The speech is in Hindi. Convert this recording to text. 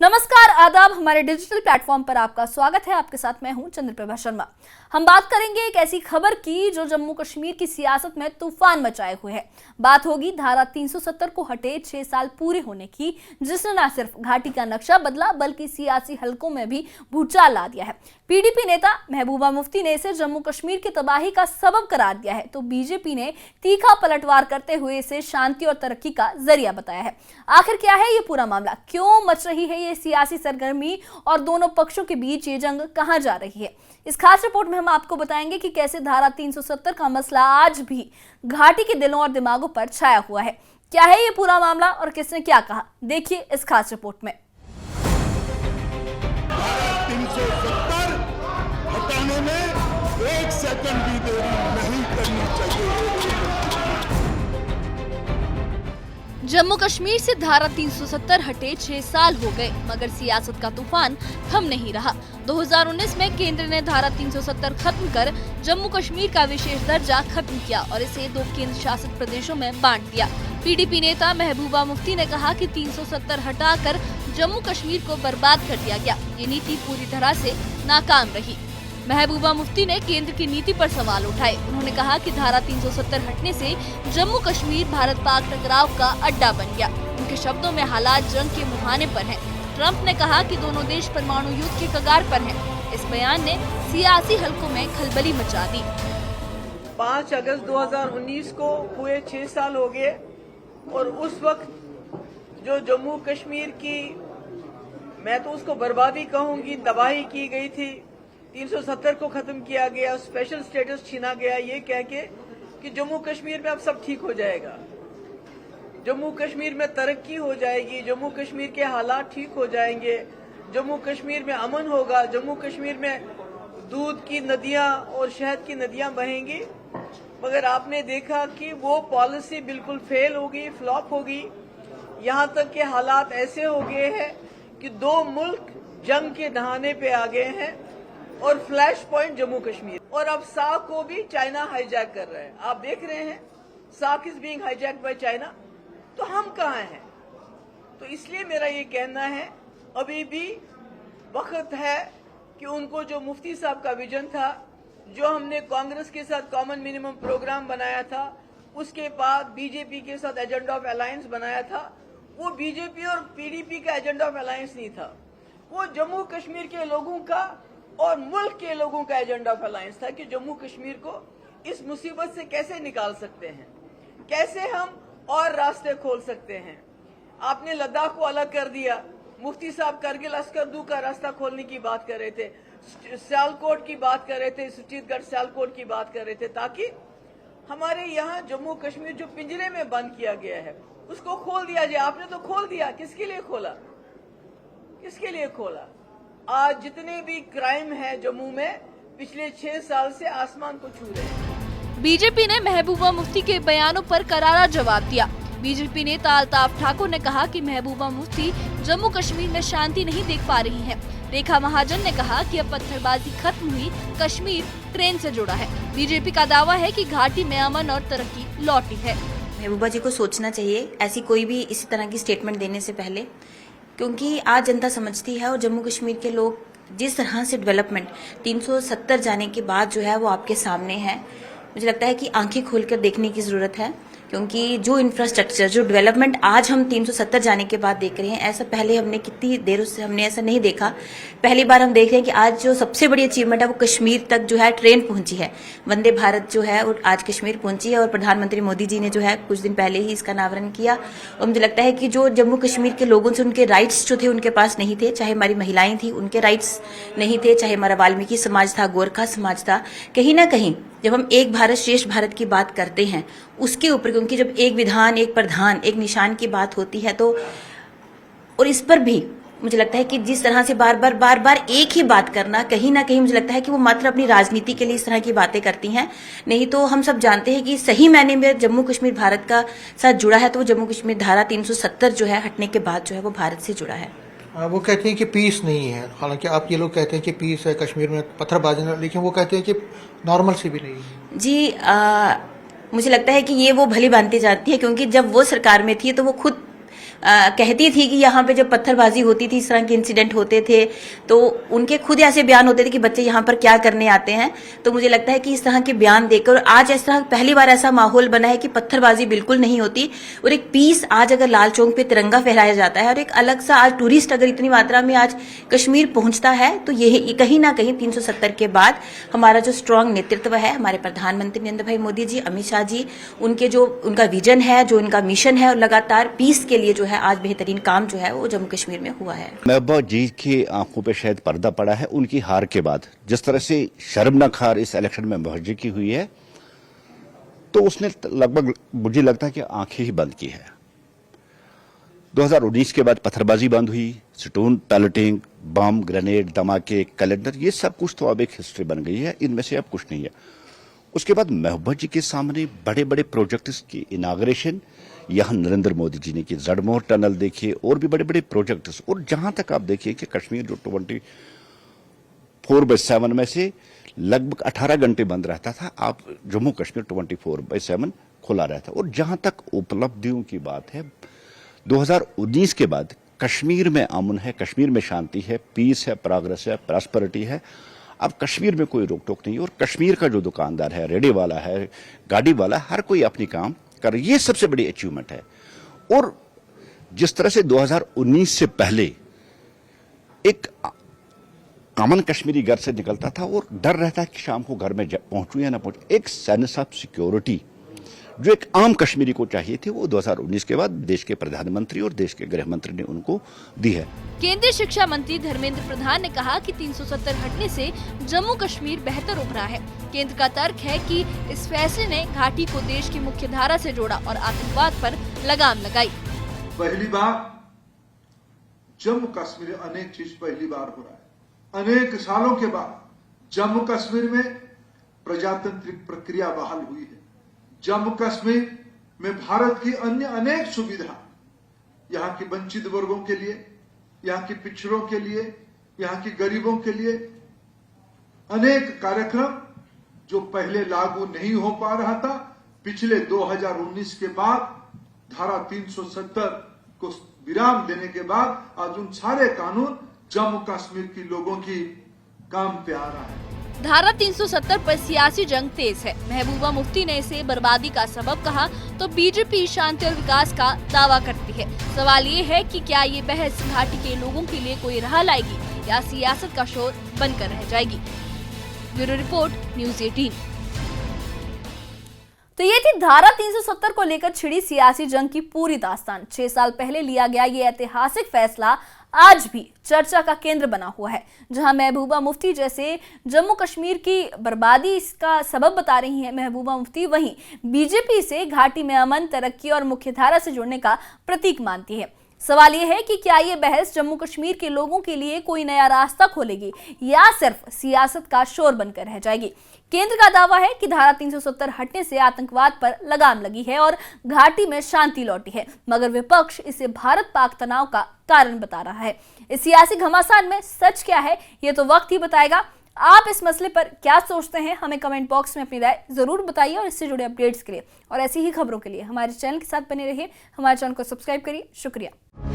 नमस्कार, आदाब। हमारे डिजिटल प्लेटफॉर्म पर आपका स्वागत है। आपके साथ मैं हूं चंद्रप्रभा शर्मा। हम बात करेंगे एक ऐसी खबर की जो जम्मू कश्मीर की सियासत में तूफान मचाए हुए है। बात होगी धारा 370 को हटे 6 साल पूरे होने की, जिसने न सिर्फ घाटी का नक्शा बदला बल्कि सियासी हलकों में भी भूचाल ला दिया है। पीडीपी नेता महबूबा मुफ्ती ने इसे जम्मू कश्मीर की तबाही का सबब करार दिया है, तो बीजेपी ने तीखा पलटवार करते हुए इसे शांति और तरक्की का जरिया बताया है। आखिर क्या है ये पूरा मामला, क्यों मच रही है ये सियासी सरगर्मी और दोनों पक्षों के बीच ये जंग कहां जा रही है? इस खास रिपोर्ट में हम आपको बताएंगे कि कैसे धारा 370 का मसला आज भी घाटी के दिलों और दिमागों पर छाया हुआ है। क्या है ये पूरा मामला और किसने क्या कहा, देखिए इस खास रिपोर्ट में। धारा 370 हटाने में 1 सेकंड भी देरी नहीं करनी चाहिए। जम्मू कश्मीर से धारा 370 हटे 6 साल हो गए, मगर सियासत का तूफान थम नहीं रहा। 2019 में केंद्र ने धारा 370 खत्म कर जम्मू कश्मीर का विशेष दर्जा खत्म किया और इसे 2 केंद्र शासित प्रदेशों में बांट दिया। पीडीपी नेता महबूबा मुफ्ती ने कहा कि 370 हटाकर जम्मू कश्मीर को बर्बाद कर दिया गया। ये नीति पूरी तरह से नाकाम रही। महबूबा मुफ्ती ने केंद्र की नीति पर सवाल उठाए। उन्होंने कहा कि धारा 370 हटने से जम्मू कश्मीर भारत पाक टकराव का अड्डा बन गया। उनके शब्दों में हालात जंग के मुहाने पर हैं। ट्रंप ने कहा कि दोनों देश परमाणु युद्ध के कगार पर हैं। इस बयान ने सियासी हलकों में खलबली मचा दी। 5 अगस्त 2019 को हुए 6 साल हो गए और उस वक्त जो जम्मू कश्मीर की, मैं तो उसको बर्बादी कहूंगी, तबाही की गई थी। 370 को खत्म किया गया, स्पेशल स्टेटस छीना गया, ये कह के कि जम्मू कश्मीर में अब सब ठीक हो जाएगा, जम्मू कश्मीर में तरक्की हो जाएगी, जम्मू कश्मीर के हालात ठीक हो जाएंगे, जम्मू कश्मीर में अमन होगा, जम्मू कश्मीर में दूध की नदियां और शहद की नदियां बहेंगी। मगर आपने देखा कि वो पॉलिसी बिल्कुल फेल होगी, फ्लॉप होगी। यहां तक के हालात ऐसे हो गए हैं कि 2 मुल्क जंग के नहाने पे आ गए हैं और फ्लैश पॉइंट जम्मू कश्मीर। और अब सार्क को भी चाइना हाईजैक कर रहा है। आप देख रहे हैं SAARC is being hijacked by China. तो हम कहां हैं? तो इसलिए मेरा ये कहना है, अभी भी वक्त है कि उनको जो मुफ्ती साहब का विजन था, जो हमने कांग्रेस के साथ कॉमन मिनिमम प्रोग्राम बनाया था, उसके बाद बीजेपी के साथ एजेंडा ऑफ अलायंस बनाया था, वो बीजेपी और पीडीपी का एजेंडा ऑफ अलायंस नहीं था, वो जम्मू कश्मीर के लोगों का और मुल्क के लोगों का एजेंडा ऑफ अलायंस था कि जम्मू कश्मीर को इस मुसीबत से कैसे निकाल सकते हैं, कैसे हम और रास्ते खोल सकते हैं। आपने लद्दाख को अलग कर दिया। मुफ्ती साहब करगिल अस्करदू का रास्ता खोलने की बात कर रहे थे, सियालकोट की बात कर रहे थे, सुचीतगढ़ सियालकोट की बात कर रहे थे, ताकि हमारे यहाँ जम्मू कश्मीर जो पिंजरे में बंद किया गया है उसको खोल दिया जाए। आपने तो खोल दिया, किसके लिए खोला? किसके लिए खोला? आज जितने भी क्राइम है जम्मू में, पिछले 6 साल से आसमान को छू रहे हैं। बीजेपी ने महबूबा मुफ्ती के बयानों पर करारा जवाब दिया। बीजेपी नेता अल्ताफ ठाकुर ने कहा कि महबूबा मुफ्ती जम्मू कश्मीर में शांति नहीं देख पा रही हैं। रेखा महाजन ने कहा कि अब पत्थरबाजी खत्म हुई, कश्मीर ट्रेन से जुड़ा है। बीजेपी का दावा है कि घाटी में अमन और तरक्की लौटी है। महबूबा जी को सोचना चाहिए ऐसी कोई भी इसी तरह की स्टेटमेंट देने से पहले, क्योंकि आज जनता समझती है और जम्मू कश्मीर के लोग जिस तरह से डेवलपमेंट 370 जाने के बाद जो है वो आपके सामने है। मुझे लगता है कि आंखें खोलकर देखने की जरूरत है, क्योंकि जो इंफ्रास्ट्रक्चर, जो डेवलपमेंट आज हम 370 जाने के बाद देख रहे हैं, ऐसा पहले हमने कितनी देर से हमने ऐसा नहीं देखा। पहली बार हम देख रहे हैं कि आज जो सबसे बड़ी अचीवमेंट है वो कश्मीर तक जो है ट्रेन पहुंची है। वंदे भारत जो है वो आज कश्मीर पहुंची है और प्रधानमंत्री मोदी जी ने जो है कुछ दिन पहले ही इसका अनावरण किया। और मुझे लगता है कि जो जम्मू कश्मीर के लोगों से उनके राइट्स जो थे उनके पास नहीं थे, चाहे हमारी महिलाएं थी उनके राइट्स नहीं थे, चाहे हमारा वाल्मीकि समाज था, गोरखा समाज था, कहीं ना कहीं जब हम एक भारत श्रेष्ठ भारत की बात करते हैं उसके ऊपर, क्योंकि जब एक विधान, एक प्रधान, एक निशान की बात होती है तो, और इस पर भी मुझे लगता है कि जिस तरह से बार बार एक ही बात करना, कहीं ना कहीं मुझे लगता है कि वो मात्र अपनी राजनीति के लिए इस तरह की बातें करती हैं। नहीं तो हम सब जानते हैं कि सही मायने में जम्मू कश्मीर भारत का साथ जुड़ा है तो वो जम्मू कश्मीर धारा 370 जो है हटने के बाद जो है वो भारत से जुड़ा है। वो कहते हैं कि पीस नहीं है, हालांकि आप ये लोग कहते हैं कि पीस है कश्मीर में, पत्थरबाजी, लेकिन वो कहते हैं कि नॉर्मल सी भी नहीं है। जी मुझे लगता है कि ये वो भली भांति जानती है, क्योंकि जब वो सरकार में थी तो वो खुद कहती थी कि यहाँ पे जब पत्थरबाजी होती थी, इस तरह के इंसिडेंट होते थे, तो उनके खुद ऐसे बयान होते थे कि बच्चे यहाँ पर क्या करने आते हैं। तो मुझे लगता है कि इस तरह के बयान देकर आज इस तरह पहली बार ऐसा माहौल बना है कि पत्थरबाजी बिल्कुल नहीं होती, और एक पीस आज अगर लाल चौक पे तिरंगा फहराया जाता है और एक अलग सा आज टूरिस्ट अगर इतनी मात्रा में आज कश्मीर पहुंचता है, तो ये कहीं ना कहीं 370 के बाद हमारा जो स्ट्रांग नेतृत्व है, हमारे प्रधानमंत्री नरेंद्र भाई मोदी जी, अमित शाह जी, उनका विजन है, जो उनका मिशन है, और लगातार पीस के लिए जो है आज बेहतरीन काम जो है वो जम्मू कश्मीर में हुआ है। महबूबा जी की आंखों पे शायद पर्दा पड़ा है उनकी हार के बाद। जिस तरह से शर्मनाक हार इस इलेक्शन में महबूबा जी की हुई है, तो उसने लगभग मुझे लगता है कि आंखें ही बंद की है। 2019 के बाद पत्थरबाजी बंद हुई, स्टोन पैलेटिंग, बम, ग्रेनेड, धमाके, कैलेंडर, ये सब कुछ तो अब एक हिस्ट्री बन गई है, इनमें से अब कुछ नहीं है। उसके बाद महबूबा जी के सामने बड़े बड़े प्रोजेक्ट्स की इनाग्रेशन, यहाँ नरेंद्र मोदी जी ने की, जड़मोर टनल देखिए, और भी बड़े बड़े प्रोजेक्ट्स। और जहां तक आप देखिए कि कश्मीर जो 24/7 में से लगभग 18 घंटे बंद रहता था, आप जम्मू कश्मीर 24/7 खुला रहता। और जहां तक उपलब्धियों की बात है, 2019 के बाद कश्मीर में अमन है, कश्मीर में शांति है, पीस है, प्रोग्रेस है, प्रॉस्पेरिटी है। अब कश्मीर में कोई रोक टोक नहीं, और कश्मीर का जो दुकानदार है, रेडी वाला है, गाड़ी वाला, हर कोई अपनी काम कर, ये सबसे बड़ी अचीवमेंट है। और जिस तरह से 2019 से पहले एक अमन कश्मीरी घर से निकलता था और डर रहता है कि शाम को घर में पहुंचूं या ना पहुंचूं, एक सेंस ऑफ सिक्योरिटी जो एक आम कश्मीरी को चाहिए थी, वो 2019 के बाद देश के प्रधानमंत्री और देश के गृह मंत्री ने उनको दी है। केंद्रीय शिक्षा मंत्री धर्मेंद्र प्रधान ने कहा कि 370 हटने से जम्मू कश्मीर बेहतर उभरा है। केंद्र का तर्क है कि इस फैसले ने घाटी को देश की मुख्य धारा से जोड़ा और आतंकवाद पर लगाम लगाई। पहली बार जम्मू कश्मीर अनेक चीज पहली बार हो रहा है। अनेक सालों के बाद जम्मू कश्मीर में प्रजातांत्रिक प्रक्रिया बहाल हुई है। जम्मू कश्मीर में भारत की अन्य अनेक सुविधा यहाँ की वंचित वर्गों के लिए, यहाँ की पिछड़ों के लिए, यहाँ की गरीबों के लिए अनेक कार्यक्रम जो पहले लागू नहीं हो पा रहा था, पिछले 2019 के बाद धारा 370 को विराम देने के बाद आज उन सारे कानून जम्मू कश्मीर के लोगों की काम पे आ रहा है। धारा 370 पर सियासी जंग तेज है। महबूबा मुफ्ती ने इसे बर्बादी का सबब कहा, तो बीजेपी शांति और विकास का दावा करती है। सवाल ये है कि क्या ये बहस घाटी के लोगों के लिए कोई राह लाएगी या सियासत का शोर बनकर रह जाएगी। Bureau report, news 18। तो ये थी धारा 370 को लेकर छिड़ी सियासी जंग की पूरी दास्तान। 6 साल पहले लिया गया ये ऐतिहासिक फैसला आज भी चर्चा का केंद्र बना हुआ है। जहां महबूबा मुफ्ती जैसे जम्मू कश्मीर की बर्बादी इसका सबब बता रही हैं महबूबा मुफ्ती, वहीं बीजेपी से घाटी में अमन, तरक्की और मुख्यधारा से जुड़ने का प्रतीक मानती है। सवाल ये है कि क्या ये बहस जम्मू कश्मीर के लोगों के लिए कोई नया रास्ता खोलेगी या सिर्फ सियासत का शोर बनकर रह जाएगी। केंद्र का दावा है कि धारा 370 हटने से आतंकवाद पर लगाम लगी है और घाटी में शांति लौटी है, मगर विपक्ष इसे भारत पाक तनाव का कारण बता रहा है। इस सियासी घमासान में सच क्या है, ये तो वक्त ही बताएगा। आप इस मसले पर क्या सोचते हैं, हमें कमेंट बॉक्स में अपनी राय जरूर बताइए। और इससे जुड़े अपडेट्स के लिए और ऐसी ही खबरों के लिए हमारे चैनल के साथ बने रहिए। हमारे चैनल को सब्सक्राइब करिए। शुक्रिया।